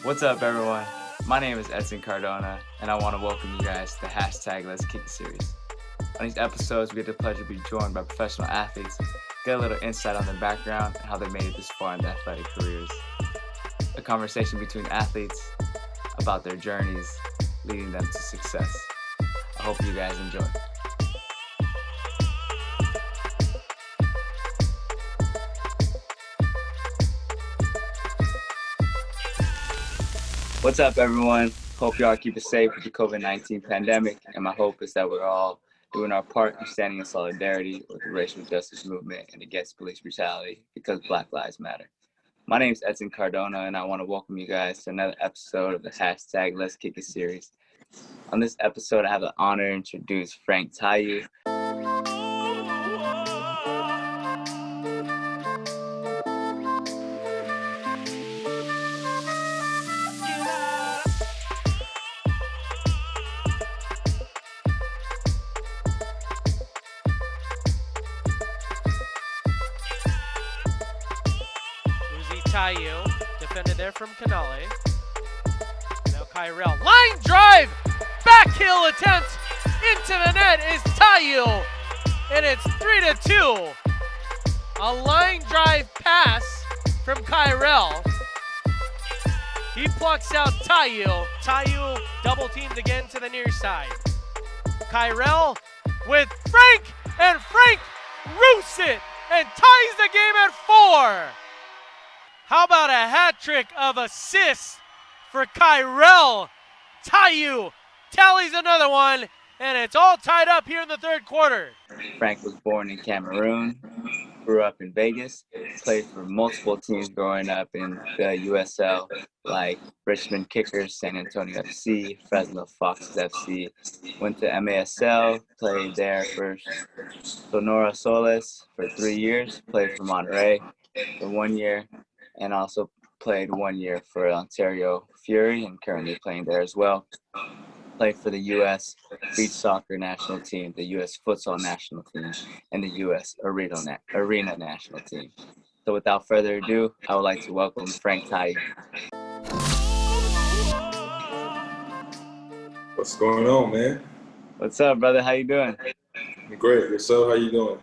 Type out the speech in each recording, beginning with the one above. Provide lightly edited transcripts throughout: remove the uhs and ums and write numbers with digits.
What's up, everyone? My name is Edson Cardona, and I want to welcome you guys to the Let's Kick It series. On these episodes, we get the pleasure to be joined by professional athletes, get a little insight on their background and how they made it this far in their athletic careers. A conversation between athletes about their journeys leading them to success. I hope you guys enjoy. What's up, everyone? Hope y'all keep it safe with the COVID-19 pandemic, and my hope is that we're all doing our part in standing in solidarity with the racial justice movement and against police brutality because Black Lives Matter. My name is Edson Cardona, and I want to welcome you guys to another episode of the Let's Kick It series. On this episode, I have the honor to introduce Franck Tayou. Tayou, defended there from Canale. Now Kyrell, line drive, back heel attempt into the net is Tayou, and it's 3-2. A line drive pass from Kyrell. He plucks out Tayou. Tayou double teamed again to the near side. Kyrell with Franck, and Franck roofs it and ties the game at 4. How about a hat trick of assists for Kyrell? Tayou tallies another one, and it's all tied up here in the third quarter. Franck was born in Cameroon, grew up in Vegas, played for multiple teams growing up in the USL, like Richmond Kickers, San Antonio FC, Fresno Foxes FC. Went to MASL, played there for Sonora Soles for 3 years, played for Monterey for 1 year, and also played 1 year for Ontario Fury and currently playing there as well. Played for the U.S. Beach Soccer National Team, the U.S. Futsal National Team, and the U.S. Arena National Team. So without further ado, I would like to welcome Franck Tayou. What's going on, man? What's up, brother? How you doing? Great. Yourself, how you doing?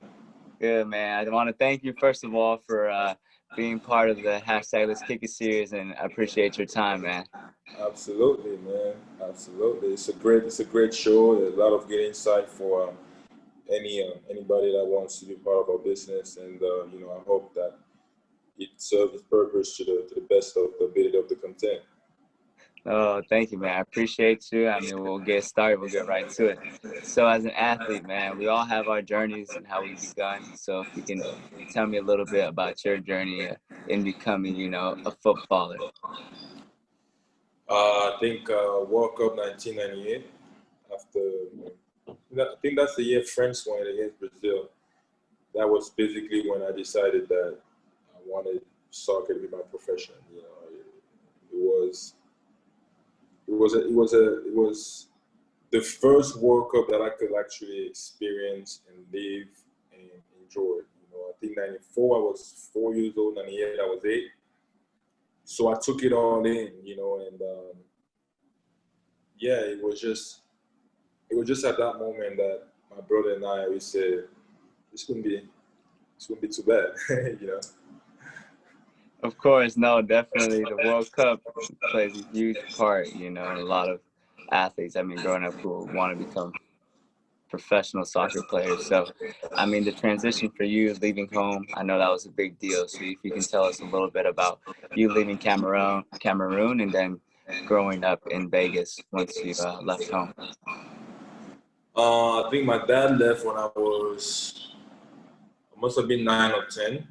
Good, man. I want to thank you, first of all, for being part of the Let's Kick It series, and I appreciate your time, man. Absolutely, man. Absolutely. It's a great show. There's a lot of good insight for anybody that wants to be part of our business, and I hope that it serves its purpose to the best of the ability of the content. Oh, thank you, man. I appreciate you. I mean, we'll get started. We'll get right to it. So as an athlete, man, we all have our journeys and how we've begun. So if you can tell me a little bit about your journey in becoming, a footballer. I think World Cup 1998. I think that's the year France won against Brazil. That was basically when I decided that I wanted soccer to be my profession. It was the first World Cup that I could actually experience and live and enjoy. I think 94 I was 4 years old, 98 I was 8. So I took it all in, and it was just at that moment that my brother and I, we said, this wouldn't be too bad, Of course, no, definitely. The World Cup plays a huge part, in a lot of athletes, growing up who want to become professional soccer players. So, the transition for you leaving home, I know that was a big deal. So if you can tell us a little bit about you leaving Cameroon, and then growing up in Vegas once you left home. I think my dad left when I must have been 9 or 10.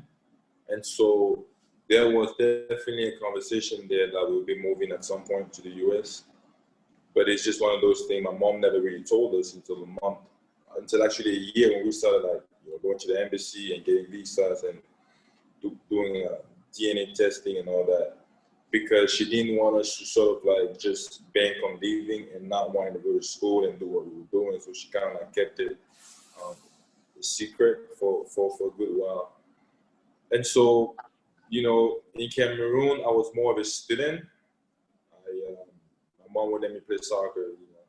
And so there was definitely a conversation there that we'll be moving at some point to the U.S. But it's just one of those things. My mom never really told us until actually a year when we started going to the embassy and getting visas and doing DNA testing and all that, because she didn't want us to sort of just bank on leaving and not wanting to go to school and do what we were doing. So she kind of kept it a secret for a good while. And so, in Cameroon, I was more of a student. my mom would let me play soccer. You know,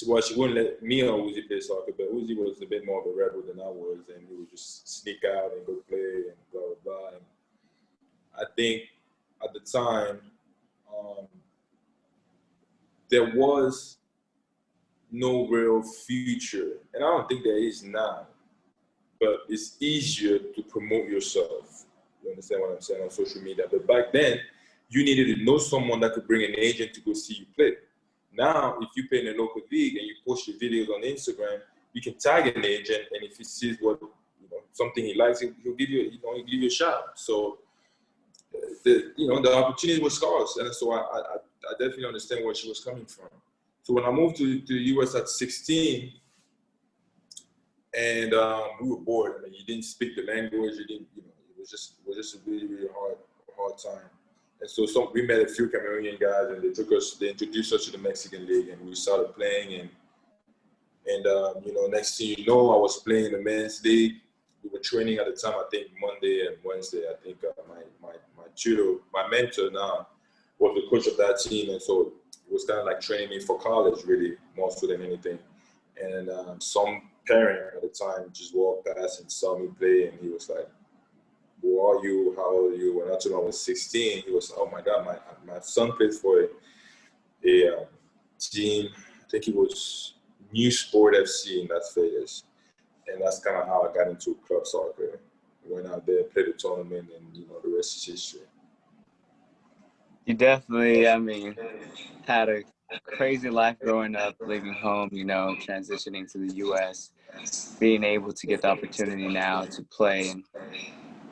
well, she wouldn't let me or Uzi play soccer, but Uzi was a bit more of a rebel than I was, and he would just sneak out and go play and blah blah blah. And I think at the time there was no real future, and I don't think there is now. But it's easier to promote yourself. You understand what I'm saying, on social media? But back then, you needed to know someone that could bring an agent to go see you play. Now, if you play in a local league and you post your videos on Instagram, you can tag an agent, and if he sees something he likes, he'll give you a shot. So the opportunity was scarce, and so I definitely understand where she was coming from. So when I moved to the U.S. at 16, and we were bored. I mean, you didn't speak the language. You didn't, it was just a really, really hard time. And so we met a few Cameroonian guys, and they introduced us to the Mexican League, and we started playing. And next thing you know, I was playing in the men's league. We were training at the time, I think Monday and Wednesday. I think my tutor, my mentor now, was the coach of that team, and so it was kind of like training me for college, really, more so than anything. And some parent at the time just walked past and saw me play, and he was like, "Who are you? How old are you?" When I told him I was 16, he was like, "Oh my God, my son plays for a team. I think it was New Sport FC in Las Vegas." And that's kind of how I got into club soccer. Went out there, played a tournament, and the rest is history. You definitely, had a crazy life growing up, leaving home, transitioning to the U.S., being able to get the opportunity now to play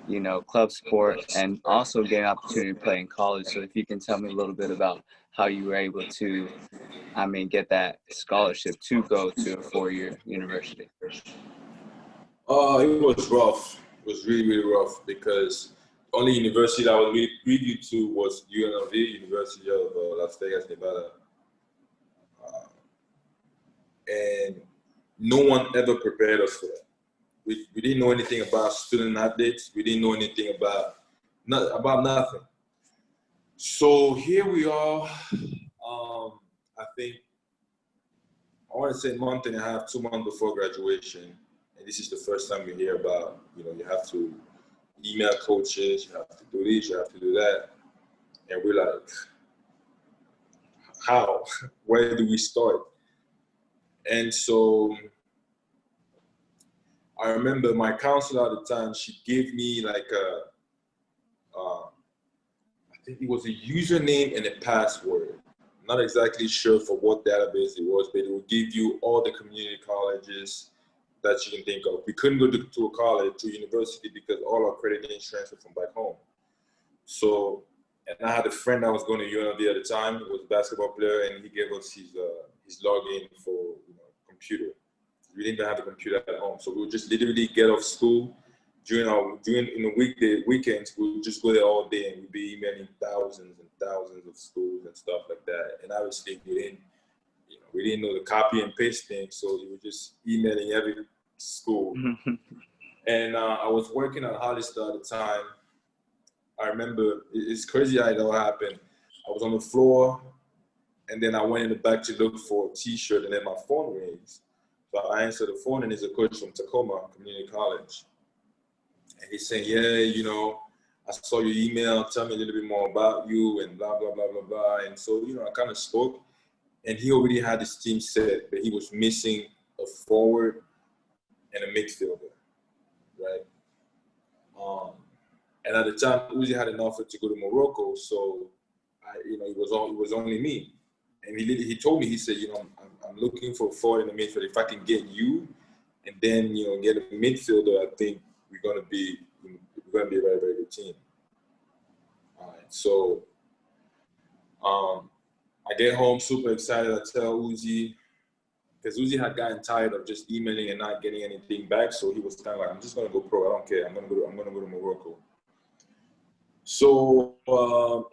in, club sport, and also get an opportunity to play in college. So if you can tell me a little bit about how you were able to, get that scholarship to go to a 4-year university. It was rough. It was really, really rough because the only university that I was really privy to was UNLV, University of Las Vegas, Nevada. And no one ever prepared us for that. We didn't know anything about student athletes. We didn't know anything about nothing. So here we are. I think I want to say a month and a half, 2 months before graduation, and this is the first time we hear about, you have to email coaches, you have to do this, you have to do that, and we're like, how? Where do we start? And so I remember my counselor at the time, she gave me like I think it was a username and a password. I'm not exactly sure for what database it was, but it will give you all the community colleges that you can think of. We couldn't go to a college, to a university, because all our credit didn't transfer from back home. So, and I had a friend that was going to UNLV at the time. He was a basketball player, and he gave us his login for computer. We didn't have a computer at home, so we would just literally get off school during the weekends. We would just go there all day, and we'd be emailing thousands and thousands of schools and stuff like that. And obviously, we didn't know the copy and paste thing, so we were just emailing every school. And I was working at Hollister at the time. I remember, it's crazy how it all happened. I was on the floor, and then I went in the back to look for a T-shirt, and then my phone rings. So I answered the phone, and it's a coach from Tacoma Community College. And he's saying, yeah, I saw your email, tell me a little bit more about you, and blah, blah, blah, blah, blah. And so, I kind of spoke, and he already had his team set, but he was missing a forward and a midfielder, right? And at the time, Uzi had an offer to go to Morocco, so it was only me. And he told me, he said, I'm looking for a forward in the midfield. If I can get you, and then get a midfielder, I think we're gonna be a very, very good team. All right, so I get home super excited. I tell Uzi, because Uzi had gotten tired of just emailing and not getting anything back, so he was kind of like, I'm just gonna go pro. I don't care. I'm gonna go to Morocco. So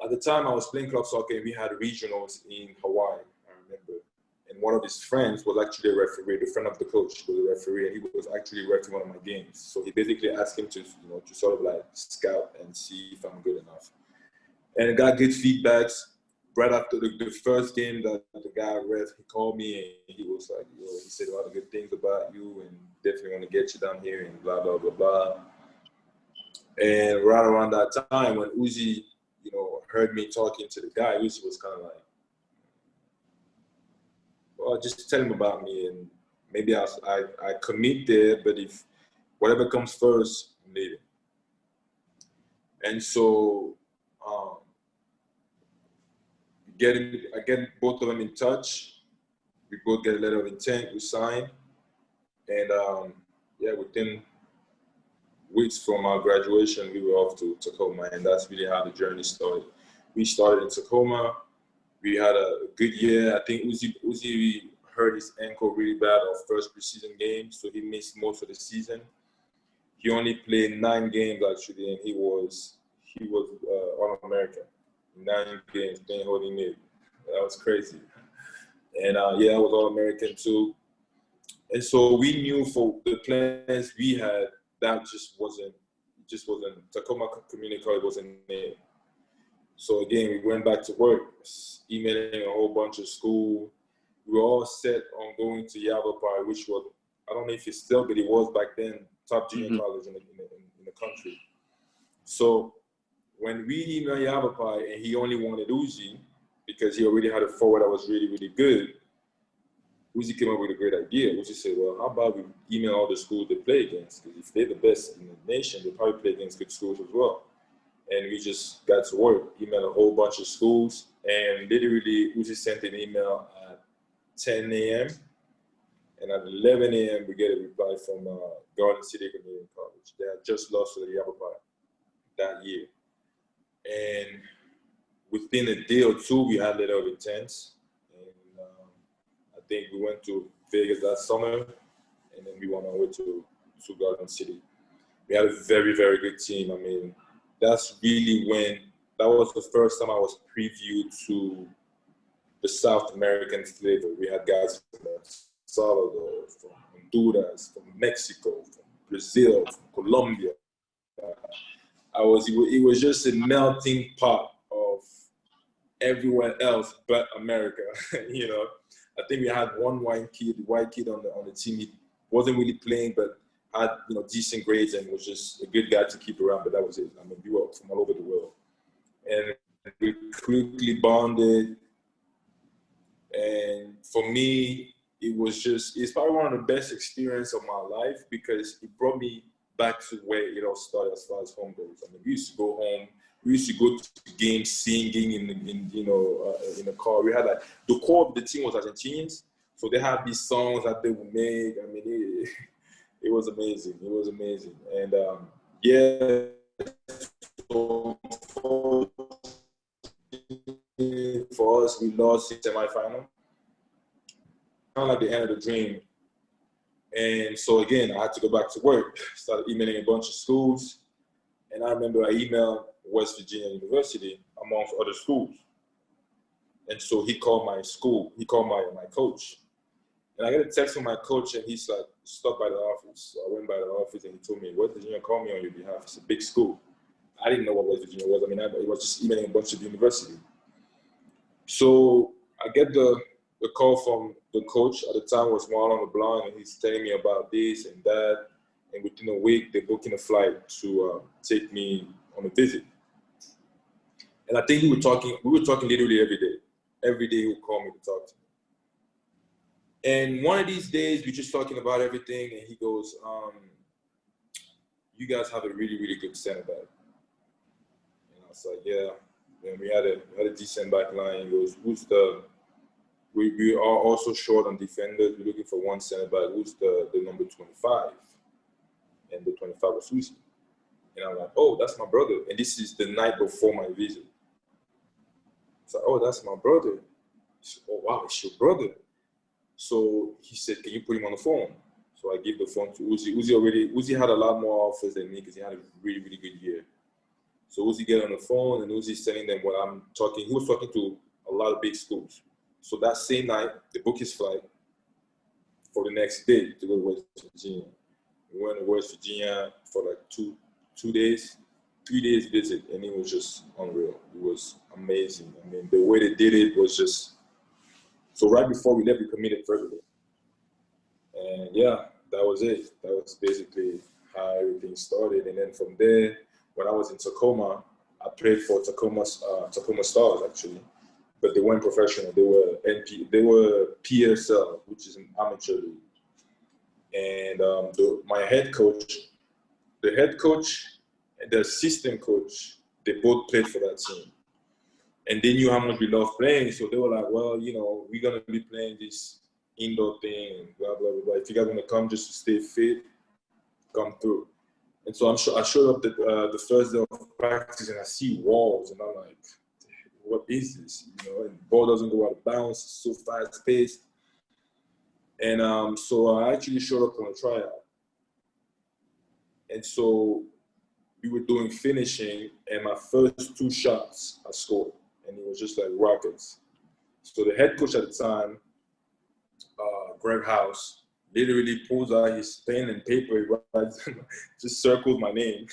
at the time, I was playing club soccer, and we had regionals in Hawaii, I remember. And one of his friends was actually a referee. The friend of the coach was a referee, and he was actually refereeing one of my games. So he basically asked him to sort of like scout and see if I'm good enough. And I got good feedbacks. right after the first game that the guy ref, he called me and he was like, yo, he said a lot of good things about you and definitely want to get you down here and blah, blah, blah, blah. And right around that time when Uzi, you know, heard me talking to the guy, Uzi was kind of like, well, just tell him about me and maybe I commit there, but if whatever comes first, I'm leaving. And so I get both of them in touch. We both get a letter of intent, we sign. And within weeks from our graduation, we were off to Tacoma, and that's really how the journey started. We started in Tacoma. We had a good year. I think Uzi hurt his ankle really bad our first preseason game, so he missed most of the season. He only played 9 games actually, and he was All-American. 9 games, playing holding mid. That was crazy. And I was All-American too. And so we knew for the plans we had, that just wasn't Tacoma Community College wasn't there. So again, we went back to work, emailing a whole bunch of school. We were all set on going to Yavapai, which was, I don't know if it's still, but it was back then, top junior college in the country. So when we emailed Yavapai and he only wanted Uzi, because he already had a forward that was really, really good, Uzi came up with a great idea. Uzi said, well, how about we email all the schools they play against? Because if they're the best in the nation, they probably play against good schools as well. And we just got to work, emailed a whole bunch of schools. And literally, Uzi sent an email at 10 a.m. And at 11 a.m., we get a reply from Garden City Community College. They had just lost to the Yavapai that year. And within a day or two, we had letter of intent. And I think we went to Vegas that summer, and then we went on our way to Garden City. We had a very, very good team. I mean, that's really that was the first time I was previewed to the South American flavor. We had guys from El Salvador, from Honduras, from Mexico, from Brazil, from Colombia. It was just a melting pot of everywhere else but America. You know, I think we had one white kid on the team. He wasn't really playing, but had decent grades and was just a good guy to keep around. But that was it. I mean, we were from all over the world, and we quickly bonded. And for me, it's probably one of the best experiences of my life because it brought me back to where it all started as far as home goes. I mean, we used to go home. We used to go to games singing in the car. We had the core of the team was Argentinians, so they had these songs that they would make. I mean, it was amazing. It was amazing, and so for us, we lost in semifinal. Kind of like the end of the dream. And so again, I had to go back to work. Started emailing a bunch of schools, and I remember I emailed West Virginia University amongst other schools. And so he called my school. He called my coach, and I got a text from my coach, and he's like, "Stop by the office." So I went by the office, and he told me, "West Virginia called me on your behalf. It's a big school." I didn't know what West Virginia was. I mean, it was just emailing a bunch of universities. So I get the call from the coach. At the time was Marlon LeBlanc, and he's telling me about this and that. And within a week, they're booking a flight to take me on a visit. And I think we were talking literally every day. Every day he would call me to talk to me. And one of these days, we're just talking about everything, and he goes, "You guys have a really, really good center back." And I was like, "Yeah." And we had a decent back line. He goes, we are also short on defenders. We're looking for one center back. Who's the number 25? And the 25 was Susi. And I'm like, "Oh, that's my brother." And this is the night before my visit. It's like, "Oh, that's my brother." Said, "Oh, wow, it's your brother." So he said, "Can you put him on the phone?" So I give the phone to Uzi. Uzi had a lot more offers than me because he had a really, really good year. So Uzi get on the phone, and Uzi's telling them what I'm talking. He was talking to a lot of big schools. So that same night, they booked his flight for the next day to go to West Virginia. We went to West Virginia for like two days. 3 days visit, and it was just unreal. It was amazing. I mean, the way they did it was just so. Right before we left, we committed verbally, and yeah, that was it. That was basically how everything started. And then from there, when I was in Tacoma, I played for Tacoma Stars actually, but they weren't professional. They were They were PSL, which is an amateur league. And my head coach, the head coach, and the assistant coach, they both played for that team. And they knew how much we loved playing, so they were like, well, you know, we're going to be playing this indoor thing, and blah, blah, blah, blah. If you guys want to come just to stay fit, come through. And so I showed up the first day of practice, and I see walls, and I'm like, what is this? You know, and the ball doesn't go out of bounds, it's so fast-paced. And so I actually showed up on a tryout. And so we were doing finishing, and my first 2 shots I scored, and it was just like rockets. So the head coach at the time, Greg House, literally pulls out his pen and paper, he writes, just circles my name,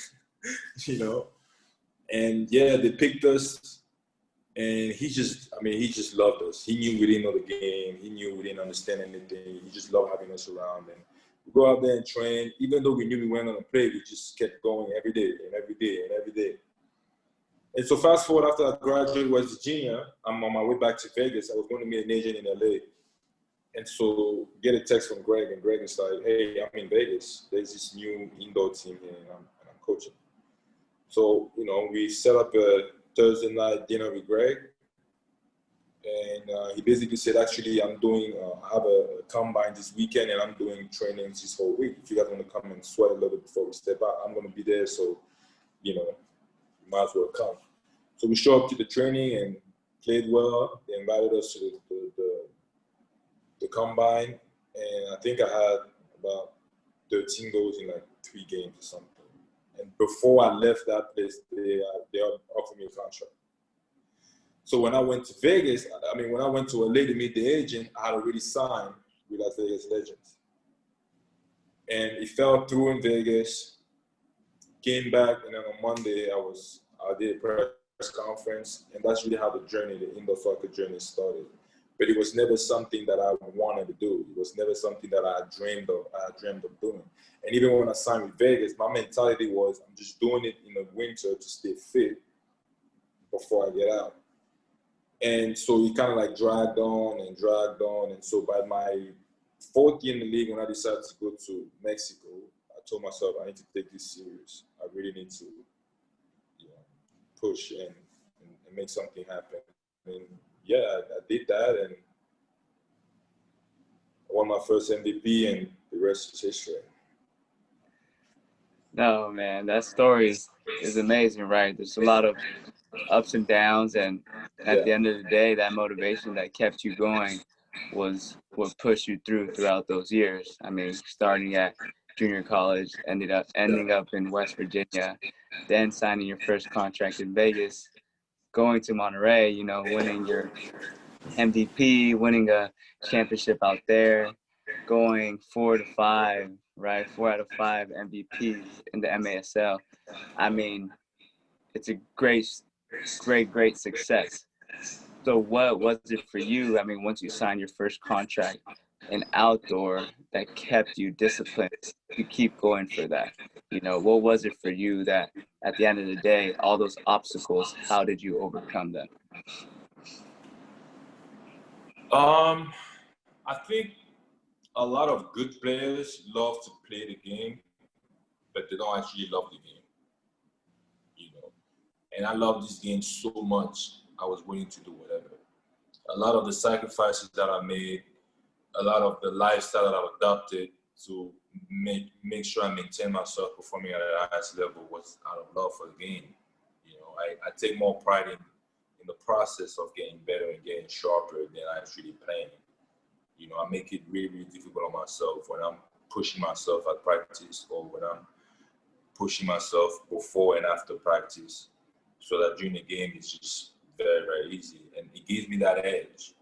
you know. And yeah, they picked us, and he just loved us. He knew we didn't know the game. He knew we didn't understand anything. He just loved having us around. And we go out there and train. Even though we knew we weren't going to play, we just kept going every day and every day and every day. And so fast forward, after I graduated West Virginia, I'm on my way back to Vegas. I was going to meet an agent in LA. And so get a text from Greg, and Greg is like, hey, I'm in Vegas. There's this new indoor team here, and I'm coaching. So, you know, we set up a Thursday night dinner with Greg. And he basically said, actually, I have a combine this weekend, and I'm doing trainings this whole week. If you guys want to come and sweat a little bit before we step out, I'm going to be there. So, you know, you might as well come. So we show up to the training and played well. They invited us to the combine, and I think I had about 13 goals in like 3 games or something. And before I left that place, they offered me a contract. So when I went to Vegas, when I went to LA to meet the agent, I had already signed with Las Vegas Legends. And it fell through in Vegas, came back, and then on Monday I did a press conference, and that's really how the indoor soccer journey started. But it was never something that I wanted to do. It was never something that I dreamed of doing. And even when I signed with Vegas, my mentality was, I'm just doing it in the winter to stay fit before I get out. And so it kind of like dragged on. And so by my 4th year in the league, when I decided to go to Mexico, I told myself, I need to take this serious. I really need to, you know, push and make something happen. And yeah, I did that, and I won my first MVP, and the rest is history. No, man, that story is amazing, right? There's a lot of ups and downs, and at the end of the day, that motivation that kept you going was what pushed you throughout those years. I mean, starting at junior college, ending up in West Virginia, then signing your first contract in Vegas, going to Monterey, you know, winning your MVP, winning a championship out there, going 4 to 5, right? 4 out of 5 MVPs in the MASL. I mean, it's a great success. So what was it for you? I mean, once you signed your first contract in outdoor, that kept you disciplined to keep going for that? You know, what was it for you that at the end of the day, all those obstacles, how did you overcome them? I think a lot of good players love to play the game, but they don't actually love the game. You know, and I love this game so much, I was willing to do whatever. A lot of the sacrifices that I made, a lot of the lifestyle that I've adopted to make sure I maintain myself performing at the highest level was out of love for the game. You know, I take more pride in the process of getting better and getting sharper than actually playing. You know, I make it really, really difficult on myself when I'm pushing myself at practice, or when I'm pushing myself before and after practice, so that during the game it's just very, very easy. And it gives me that edge,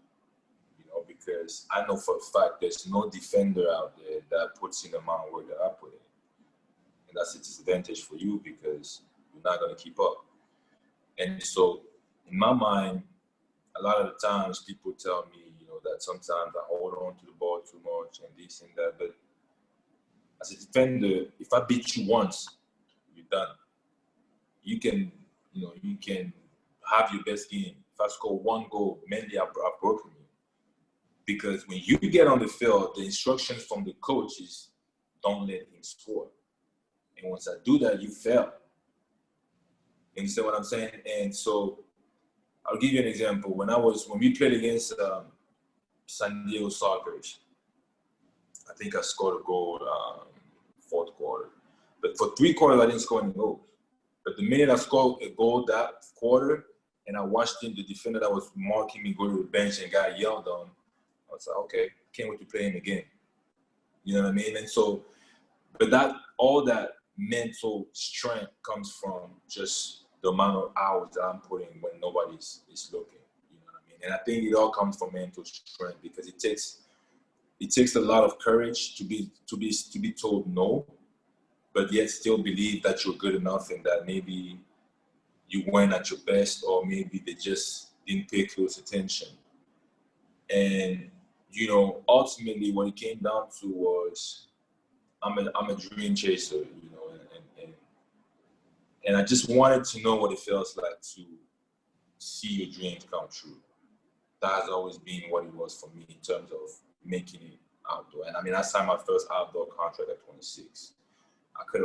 you know, because I know for a fact there's no defender out there that puts in the amount of work that I put in. And that's a disadvantage for you, because you're not going to keep up. And so in my mind, a lot of the times people tell me, that sometimes I hold on to the ball too much and this and that. But as a defender, if I beat you once, you're done. You can have your best game. If I score one goal, mentally I've broken you. Because when you get on the field, the instructions from the coach is don't let him score. And once I do that, you fail. You understand what I'm saying? And so I'll give you an example. When we played against San Diego Sockers, I think I scored a goal fourth quarter. But for 3 quarters, I didn't score any goals. But the minute I scored a goal that quarter, and I watched the defender that was marking me go to the bench and got yelled on, I was like, okay, can't wait to play him again. You know what I mean? And so, but all that mental strength comes from just the amount of hours that I'm putting when nobody's looking. You know what I mean? And I think it all comes from mental strength, because it takes a lot of courage to be told no, but yet still believe that you're good enough and that maybe you weren't at your best, or maybe they just didn't pay close attention. And ultimately, what it came down to was, I'm a dream chaser, and I just wanted to know what it feels like to see your dreams come true. That has always been what it was for me in terms of making it outdoor. And I mean, I signed my first outdoor contract at 26. I could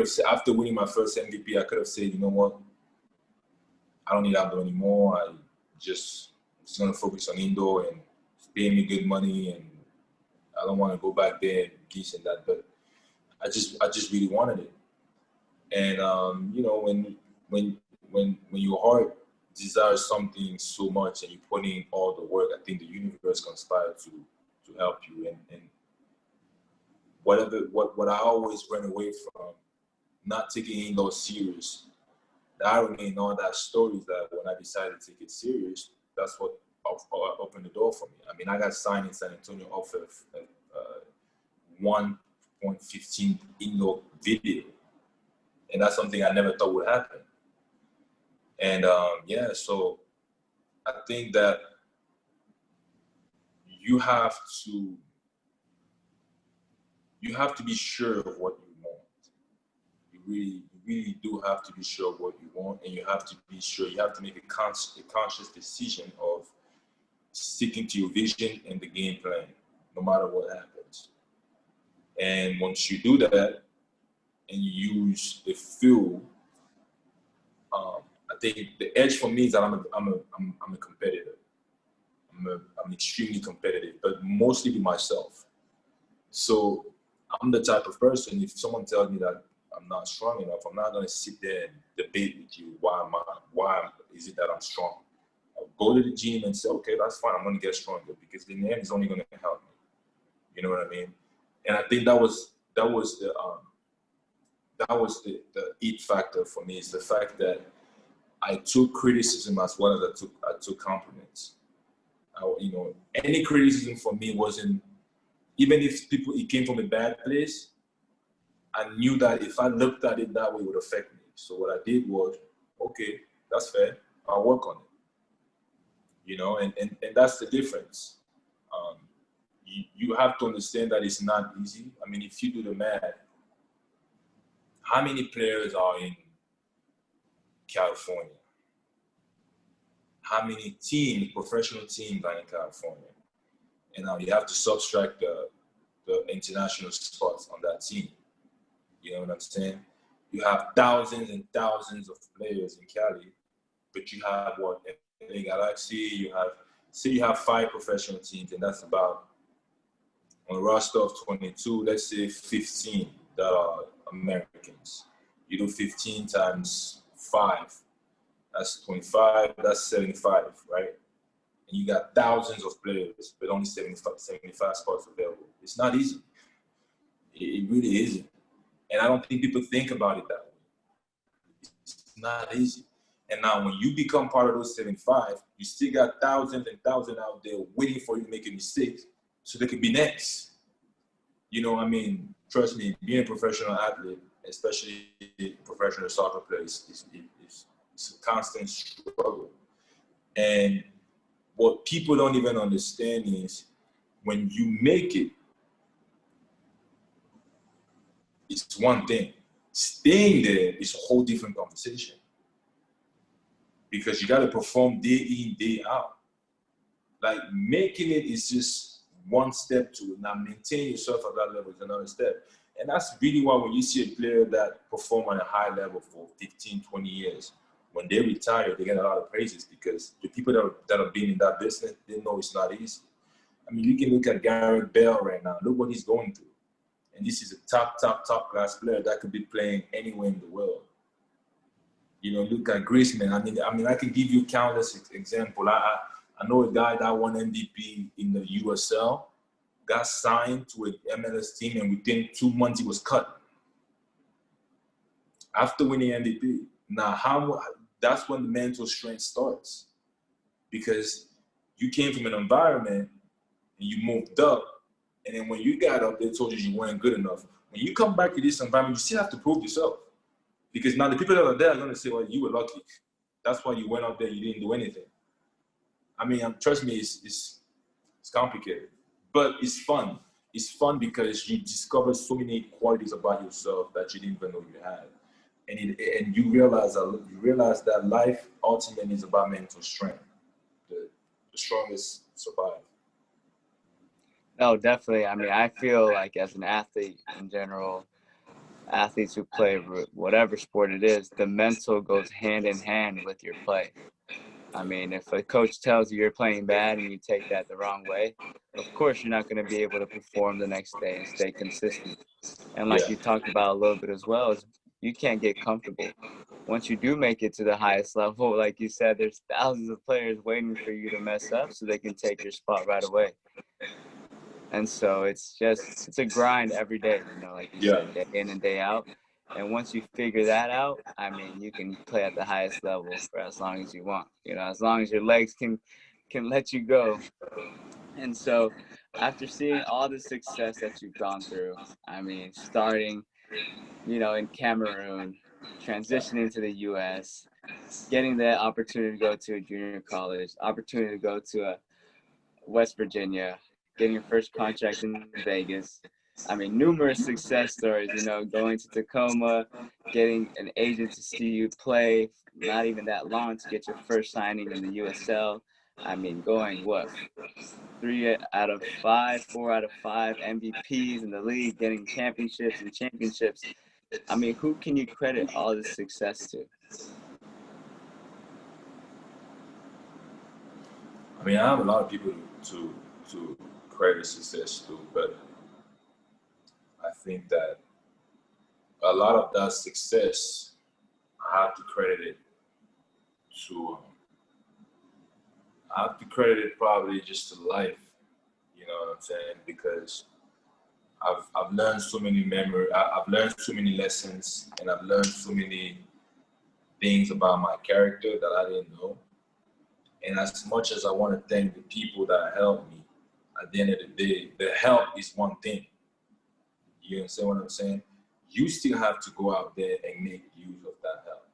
have said, after winning my first MVP, I could have said, you know what, I don't need outdoor anymore. I'm just going to focus on indoor and pay me good money, and I don't want to go back there and this and that. But I just really wanted it. And when your heart desires something so much and you put in all the work, I think the universe conspires to help you. And what I always ran away from, not taking indoor serious, the irony in all that story is that when I decided to take it serious, that's what opened the door for me. I mean, I got signed in San Antonio off of 1.15 indoor video. And that's something I never thought would happen. And so I think that you have to be sure of what you want. You really do have to be sure of what you want, and you have to be sure, you have to make a conscious decision of sticking to your vision and the game plan, no matter what happens. And once you do that, and you use the fuel, I think the edge for me is that I'm a competitor. I'm extremely competitive, but mostly with myself. So I'm the type of person, if someone tells me that I'm not strong enough, I'm not gonna sit there and debate with you. Why is it that I'm strong? I'll go to the gym and say, okay, that's fine. I'm gonna get stronger, because in the end, it's only gonna help me. You know what I mean? And I think that was the it factor for me, is the fact that I took criticism as well as I took compliments. Any criticism for me wasn't, even if it came from a bad place, I knew that if I looked at it that way, it would affect me. So what I did was, okay, that's fair. I'll work on it. And that's the difference. You have to understand that it's not easy. I mean, if you do the math, how many players are in California? How many professional teams are in California? And now you have to subtract the international spots on that team. You know what I'm saying? You have thousands and thousands of players in Cali, but you have LA Galaxy, you have 5 professional teams, and that's about, on a roster of 22, let's say 15 that are Americans. You do 15 times 5, that's 25, that's 75, right? And you got thousands of players, but only 75 spots available. It's not easy. It really isn't. And I don't think people think about it that way. It's not easy. And now when you become part of those 75, you still got thousands and thousands out there waiting for you to make a mistake so they could be next. I mean, trust me, being a professional athlete, especially professional soccer players, it's a constant struggle. And what people don't even understand is when you make it, it's one thing. Staying there is a whole different conversation because you got to perform day in, day out. Like making it is just one step to it. Now maintaining yourself at that level is another step. And that's really why when you see a player that perform on a high level for 15, 20 years, when they retire, they get a lot of praises because the people that have been in that business, they know it's not easy. I mean, you can look at Gareth Bale right now. Look what he's going through. And this is a top class player that could be playing anywhere in the world. You know, look at Griezmann. I mean, I can give you countless examples. I know a guy that won MVP in the USL, got signed to an MLS team, and within 2 months he was cut. After winning MVP. Now, that's when the mental strength starts. Because you came from an environment and you moved up, and then when you got up, they told you weren't good enough. When you come back to this environment, you still have to prove yourself. Because now the people that are there are going to say, well, you were lucky. That's why you went out there, you didn't do anything. I mean, trust me, it's complicated. But it's fun. It's fun because you discover so many qualities about yourself that you didn't even know you had. And you realize that life ultimately is about mental strength. The strongest survive. No, definitely. I mean, I feel like as an athlete in general, athletes who play whatever sport it is, the mental goes hand in hand with your play. I mean, if a coach tells you you're playing bad and you take that the wrong way, of course you're not going to be able to perform the next day and stay consistent. And like you talked about a little bit as well, is you can't get comfortable. Once you do make it to the highest level, like you said, there's thousands of players waiting for you to mess up so they can take your spot right away. And so it's a grind every day, you know, like you said, day in and day out. And once you figure that out, I mean, you can play at the highest level for as long as you want, you know, as long as your legs can let you go. And so after seeing all the success that you've gone through, I mean, starting, you know, in Cameroon, transitioning to the US, getting the opportunity to go to a junior college, opportunity to go to a West Virginia, getting your first contract in Vegas. I mean, numerous success stories, you know, going to Tacoma, getting an agent to see you play, not even that long to get your first signing in the USL. I mean, going, 4 out of 5 MVPs in the league, getting championships. I mean, who can you credit all this success to? I mean, I have a lot of people to credit success to, but I think that a lot of that success, I have to credit it to, probably just to life, you know what I'm saying? Because I've learned so many I've learned so many lessons, and I've learned so many things about my character that I didn't know. And as much as I want to thank the people that helped me, at the end of the day, the help is one thing. You understand what I'm saying? You still have to go out there and make use of that help,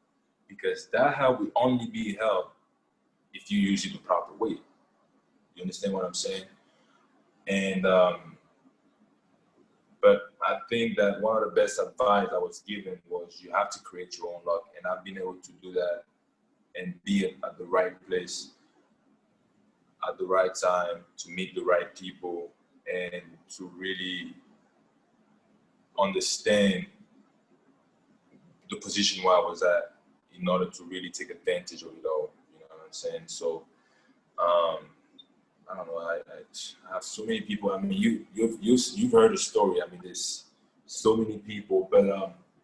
because that help will only be help if you use it the proper way. You understand what I'm saying? And but I think that one of the best advice I was given was you have to create your own luck, and I've been able to do that and be at the right place at the right time to meet the right people and to really understand the position where I was at in order to really take advantage of it all. You know what I'm saying? So, I don't know. I have so many people. I mean, you've heard the story. I mean, there's so many people, but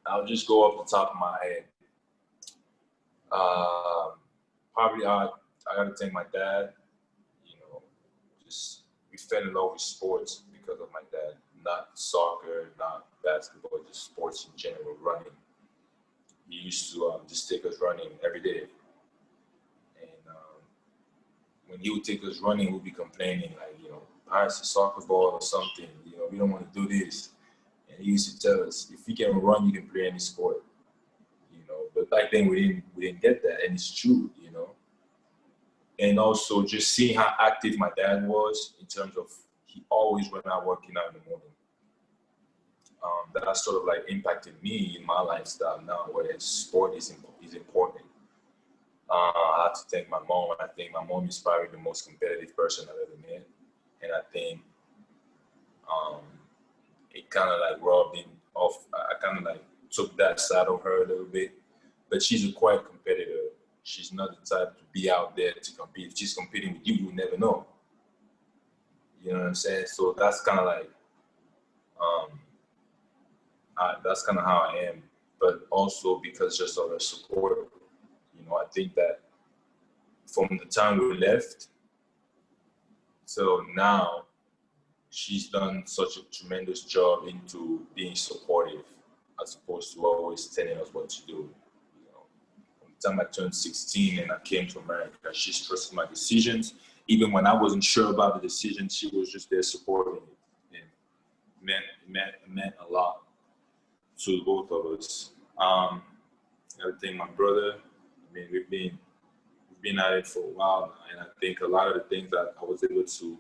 I'll just go off the top of my head. Probably I got to thank my dad. You know, just we fell in love with sports because of my dad. Not soccer, not basketball, just sports in general, running. He used to just take us running every day. And when he would take us running, we'd be complaining, like, you know, pass the soccer ball or something. You know, we don't want to do this. And And he used to tell us, if you can run, you can play any sport. You know, but back then we didn't get that, and it's true, you know. And also just seeing how active my dad was in terms of he always went out working out in the morning. That sort of like impacted me in my lifestyle now, where sport is important. I have to thank my mom. I think my mom is probably the most competitive person I've ever met, and I think it kind of like rubbed in off. I kind of like took that side of her a little bit, but she's a quiet competitor. She's not the type to be out there to compete. If she's competing with you, you never know. You know what I'm saying? So that's kind of like, that's kind of how I am. But also because just of her support, you know, I think that from the time we left till now, she's done such a tremendous job into being supportive as opposed to always telling us what to do. You know, from the time I turned 16 and I came to America, she trusted my decisions. Even when I wasn't sure about the decision, she was just there supporting it. And it meant a lot to both of us. I think my brother, I mean, we've been at it for a while now, and I think a lot of the things that I was able to,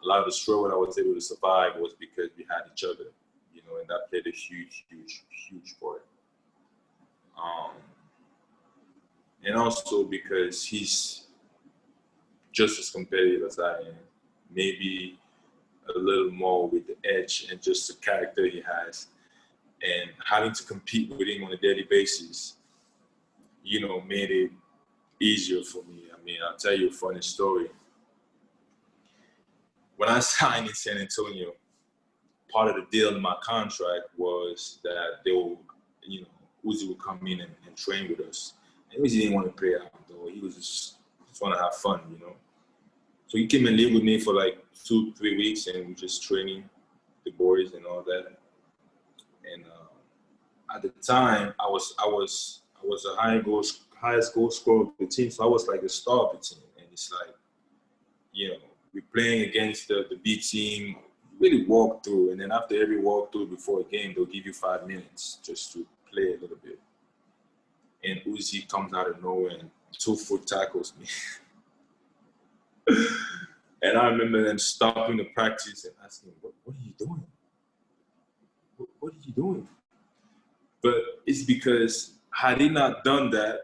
a lot of the struggle I was able to survive was because we had each other, you know, and that played a huge, huge, huge part. And also because he's just as competitive as I am, maybe a little more with the edge and just the character he has, and having to compete with him on a daily basis, you know, made it easier for me. I mean, I'll tell you a funny story. When I signed in San Antonio, part of the deal in my contract was that they will, you know, Uzi would come in and train with us. And Uzi didn't want to play out though. He was just want to have fun, you know. So he came and lived with me for like 2-3 weeks, and we just training the boys and all that. And at the time, I was the highest goal scorer of the team, so I was like the star of the team. And it's like, you know, we're playing against the B team, really walk through, and then after every walkthrough before a game, they'll give you 5 minutes just to play a little bit. And Uzi comes out of nowhere and 2-foot tackles me. And I remember them stopping the practice and asking, what are you doing? What are you doing? But it's because had he not done that,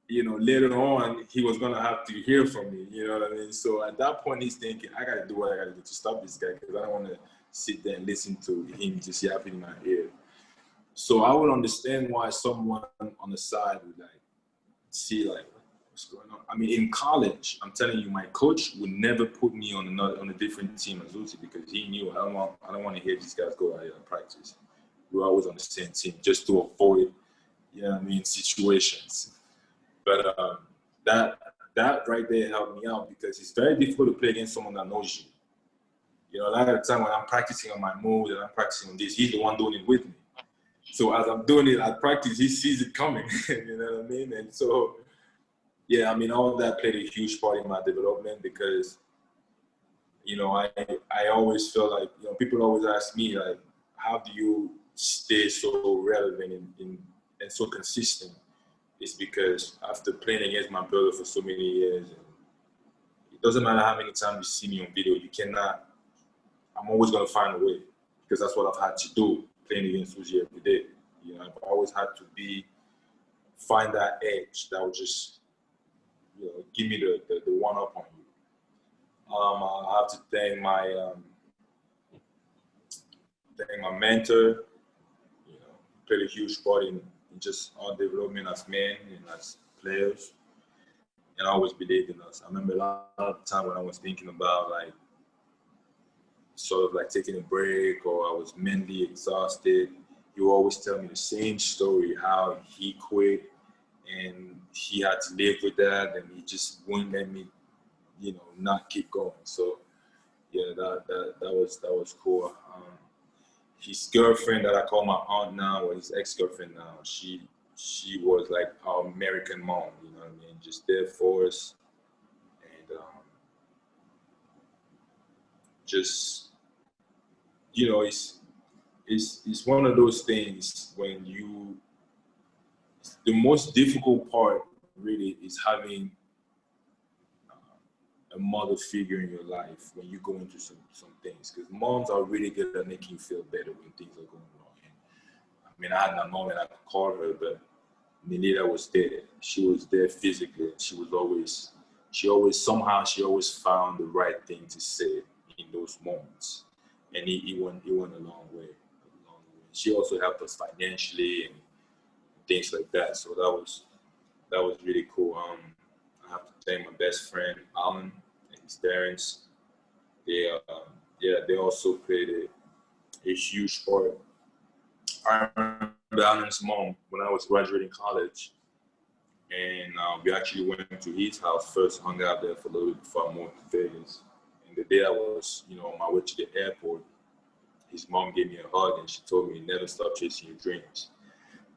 you know, later on, he was going to have to hear from me, you know what I mean? So at that point, he's thinking, I got to do what I got to do to stop this guy, because I don't want to sit there and listen to him just yapping in my ear. So I would understand why someone on the side would like see like, what's going on? I mean, in college, I'm telling you, my coach would never put me on a different team as Uzi, because he knew I don't want to hear these guys go out here and practice. We're always on the same team just to avoid, you know what I mean, situations. But that right there helped me out, because it's very difficult to play against someone that knows you. You know, a lot of the time when I'm practicing on my moves and I'm practicing on this, he's the one doing it with me. So as I'm doing it at practice, he sees it coming. You know what I mean? And so, yeah, I mean, all of that played a huge part in my development, because, you know, I always felt like, you know, people always ask me, like, how do you stay so relevant and so consistent? It's because after playing against my brother for so many years, and it doesn't matter how many times you see me on video, I'm always going to find a way, because that's what I've had to do playing against Uzi every day. You know, I've always had to find that edge that would just, you know, give me the one up on you. I have to thank my mentor. You know, played a huge part in just our development as men and as players, and always believed in us. I remember a lot of time when I was thinking about like sort of like taking a break, or I was mentally exhausted, he would always tell me the same story, how he quit and he had to live with that, and he just wouldn't let me, you know, not keep going. So yeah, that was cool. His girlfriend that I call my aunt now, or his ex-girlfriend now, she was like our American mom, you know what I mean? Just there for us. And just, you know, it's one of those things when the most difficult part really is having a mother figure in your life when you go into some things, because moms are really good at making you feel better when things are going wrong. And, I mean, I had my mom and I could call her, but Nenita was there. She was there physically. She always found the right thing to say in those moments, and it went a long way. She also helped us financially and things like that. So that was really cool. I have to thank my best friend Alan and his parents. They also played a huge part. I remember Alan's mom when I was graduating college, and we actually went to his house first, hung out there for a little bit before I moved to Vegas. And the day I was, on my way to the airport, his mom gave me a hug and she told me, never stop chasing your dreams.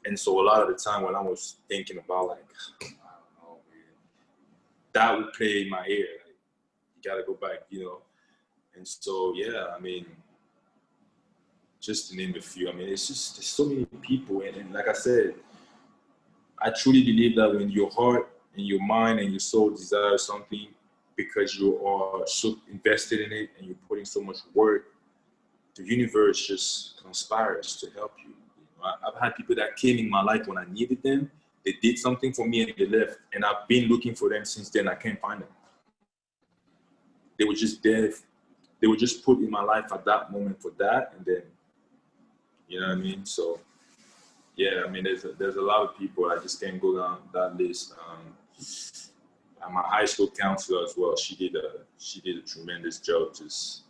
And so a lot of the time when I was thinking about like, I don't know, man, that would play in my ear. Like, you gotta go back, And so, yeah, I mean, just to name a few, I mean, it's just, there's so many people. And like I said, I truly believe that when your heart and your mind and your soul desire something because you are so invested in it and you're putting so much work, the universe just conspires to help you. I've had people that came in my life when I needed them. They did something for me and they left. And I've been looking for them since then. I can't find them. They were just there. They were just put in my life at that moment for that. And then, you know what I mean? So, yeah, I mean, there's a lot of people. I just can't go down that list. And my high school counselor as well. She did a tremendous job just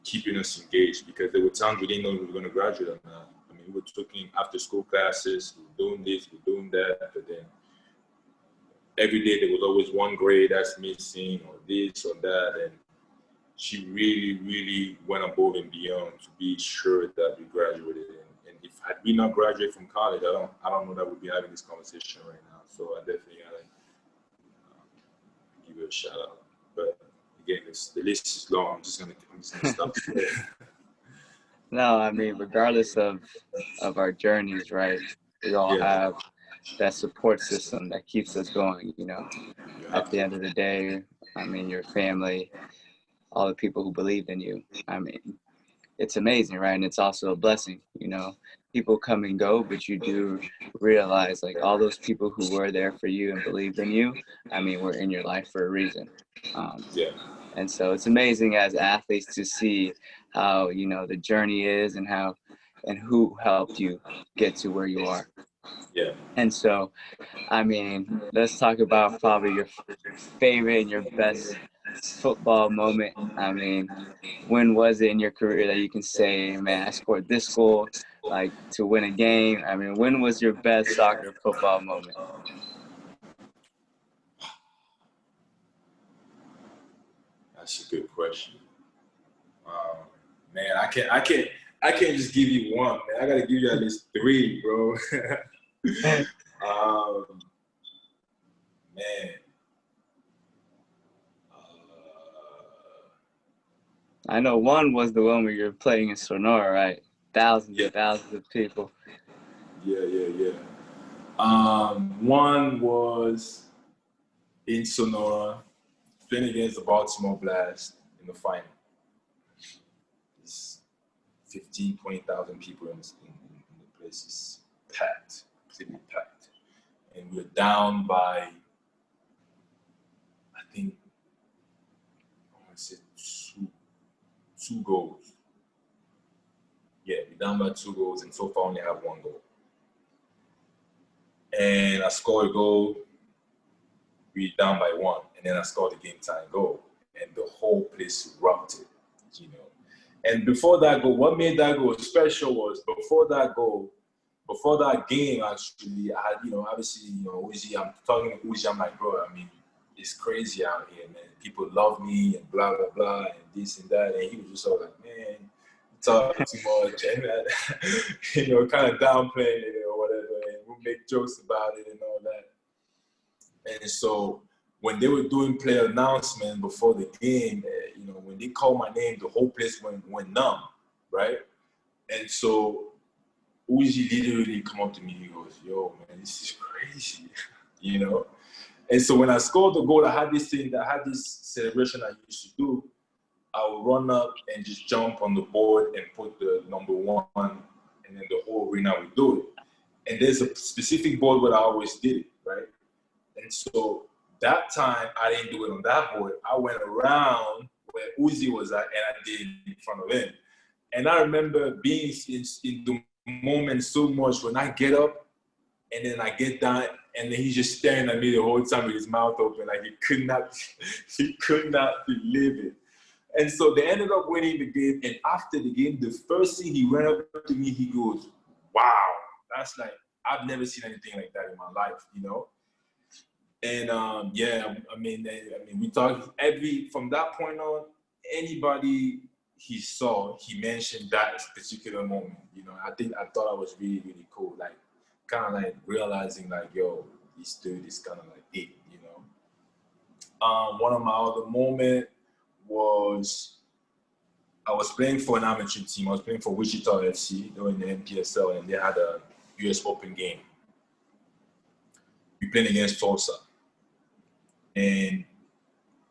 keeping us engaged, because there were times we didn't know if we were going to graduate or not. I mean, we were taking after school classes, we were doing this, we were doing that, but then every day there was always one grade that's missing or this or that, and she really, really went above and beyond to be sure that we graduated. And if had we not graduated from college, I don't know that we'd be having this conversation right now. So I definitely gotta give you a shout out. But again, the list is long. I'm just gonna stop there. No, I mean, regardless of our journeys, right? We all have that support system that keeps us going, At the end of the day, I mean, your family, all the people who believe in you. I mean, it's amazing, right? And it's also a blessing, People come and go, but you do realize, like, all those people who were there for you and believed in you, I mean, were in your life for a reason. And so it's amazing as athletes to see how, the journey is and who helped you get to where you are. Yeah. And so, I mean, let's talk about probably your favorite and your best football moment. I mean, when was it in your career that you can say, man, I scored this goal, like, to win a game? I mean, when was your best soccer football moment? That's a good question. Man, I can't just give you one, man. I gotta give you at least three, bro. Man. I know one was the one where you're playing in Sonora, right? Thousands and thousands of people. Yeah. One was in Sonora, playing against the Baltimore Blast in the final. It's 15, 20,000 people in the place. It's packed, completely packed. And we're down by, I think, I want to say two goals. Yeah, we're down by 2 goals, and so far only have 1 goal. And I scored a goal, we're down by 1, and then I scored a game-time goal, and the whole place erupted, And before that goal, what made that goal special was before that game, actually, I had, obviously, Uzi, I'm talking to Uzi, I'm like, bro, I mean, it's crazy out here, man. People love me and blah, blah, blah, and this and that. And he was just all like, man, you talk too much, and, kind of downplaying it or whatever. And we'll make jokes about it and all that. And so when they were doing player announcement before the game, you know, when they called my name, the whole place went numb, right? And so Uzi literally come up to me, he goes, "Yo, man, this is crazy," you know? And so when I scored the goal, I had this celebration I used to do. I would run up and just jump on the board and put the number 1, and then the whole arena would do it. And there's a specific board where I always did it, right? And so that time, I didn't do it on that board. I went around where Uzi was at, and I did it in front of him. And I remember being in the moment so much when I get up, and then I get down, and then he's just staring at me the whole time with his mouth open, like he could not believe it. And so they ended up winning the game. And after the game, the first thing he ran up to me, he goes, "Wow, that's like, I've never seen anything like that in my life," you know? And yeah, I mean, we talked from that point on, anybody he saw, he mentioned that particular moment. You know, I thought I was really, really cool. Like, kind of like realizing like, yo, this dude is kind of like it, you know. One of my other moments was I was playing for an amateur team. I was playing for Wichita FC. They were in the NPSL, and they had a US Open game. We played against Tulsa. And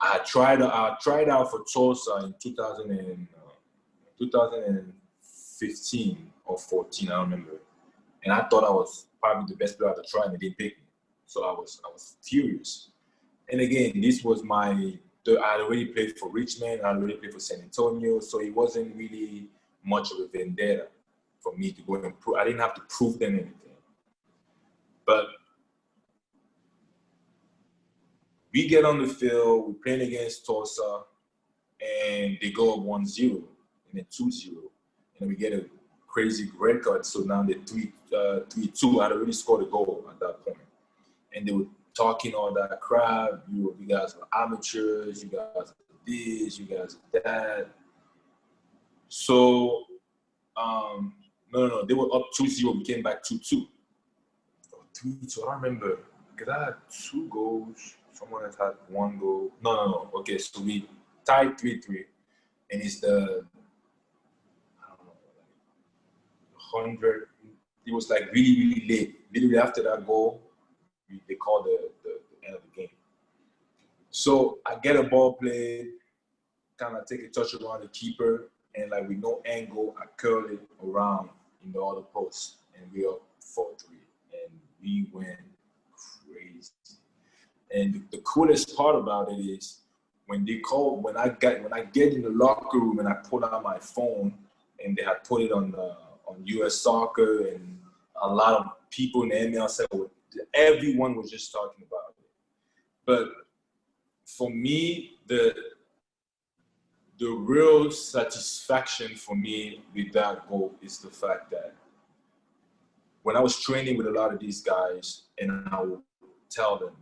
I tried out for Tulsa in 2015 or 14, I don't remember. And I thought I was probably the best player to try, and they didn't pick me. So I was furious. And again, this was I had already played for Richmond, I had already played for San Antonio, so it wasn't really much of a vendetta for me to go and prove. I didn't have to prove them anything. But we get on the field, we're playing against Tulsa, and they go up 1-0, and then 2-0. And we get a crazy red card, so now they're 3-2. I'd already scored a goal at that point. And they were talking all that crap. You guys are amateurs, you guys are this, you guys are that. So, no, they were up 2-0, we came back 2-2. Or 3-2, I don't remember, because I had 2 goals. Someone else had 1 goal. No. Okay, so we tied 3-3, and it's the, I don't know, 100. It was like really, really late. Literally after that goal, they called the end of the game. So I get a ball played, kind of take a touch around the keeper, and like with no angle, I curl it around in the other post, and we up 4-3, and we went crazy. And the coolest part about it is when I get in the locker room and I pull out my phone, and they had put it on US Soccer, and a lot of people in the MLS, everyone was just talking about it. But for me, the real satisfaction for me with that goal is the fact that when I was training with a lot of these guys, and I would tell them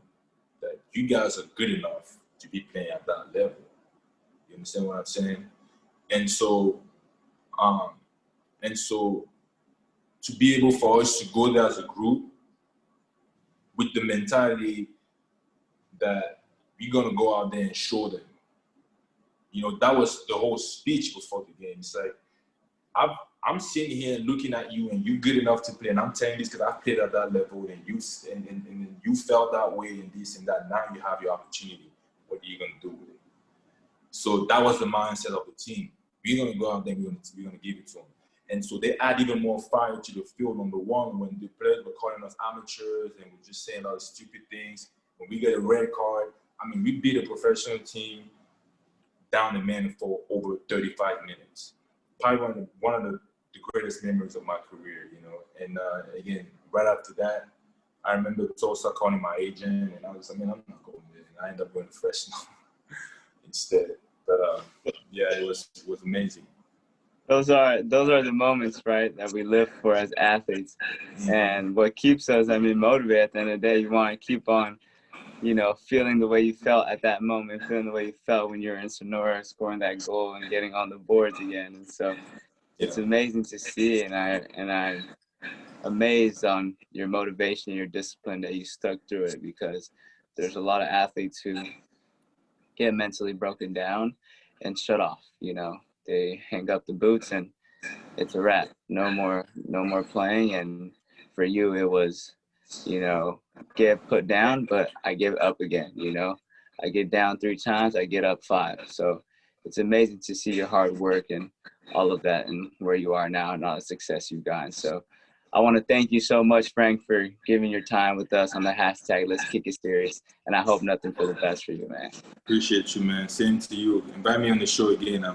that you guys are good enough to be playing at that level. You understand what I'm saying? And so to be able for us to go there as a group with the mentality that we're gonna go out there and show them. You know, that was the whole speech before the game. It's like, I'm sitting here looking at you, and you're good enough to play, and I'm telling this because I've played at that level, and you felt that way, and this and that. Now you have your opportunity. What are you gonna do with it? So that was the mindset of the team. We're gonna go out there, we're gonna give it to them. And so they add even more fire to the field. Number one, when the players were calling us amateurs and we're just saying a lot of stupid things. When we get a red card, I mean, we beat a professional team down the man for over 35 minutes. Probably one of the greatest memories of my career, you know. And again, right after that, I remember Tulsa calling my agent, and I was like, man, I'm not going there. And I ended up going to Fresno instead. But yeah, it was amazing. Those are the moments, right, that we live for as athletes. And what keeps us, motivated at the end of the day, you want to keep on, feeling the way you felt at that moment, feeling the way you felt when you were in Sonora, scoring that goal and getting on the boards again. And so it's amazing to see, and I'm amazed on your motivation, your discipline that you stuck through it, because there's a lot of athletes who get mentally broken down and shut off. They hang up the boots and it's a wrap. No more playing. And for you, it was, get put down, but I get up again. I get down 3 times, I get up 5. So it's amazing to see your hard work and all of that and where you are now and all the success you've gotten. So I want to thank you so much, Frank, for giving your time with us on the hashtag Let's Kick It Series. And I hope nothing for the best for you, man. Appreciate you, man. Same to you. Invite me on the show again. I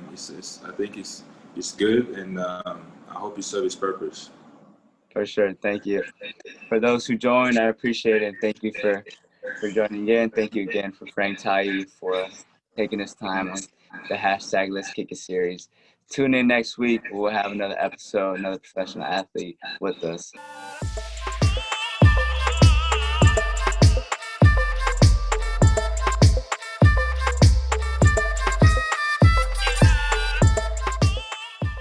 think it's good, and I hope you serve its purpose. For sure. Thank you. For those who joined, I appreciate it. Thank you for joining in. Thank you again for Franck Tayou for taking his time on the hashtag Let's Kick It Series. Tune in next week. We'll have another episode, another professional athlete with us.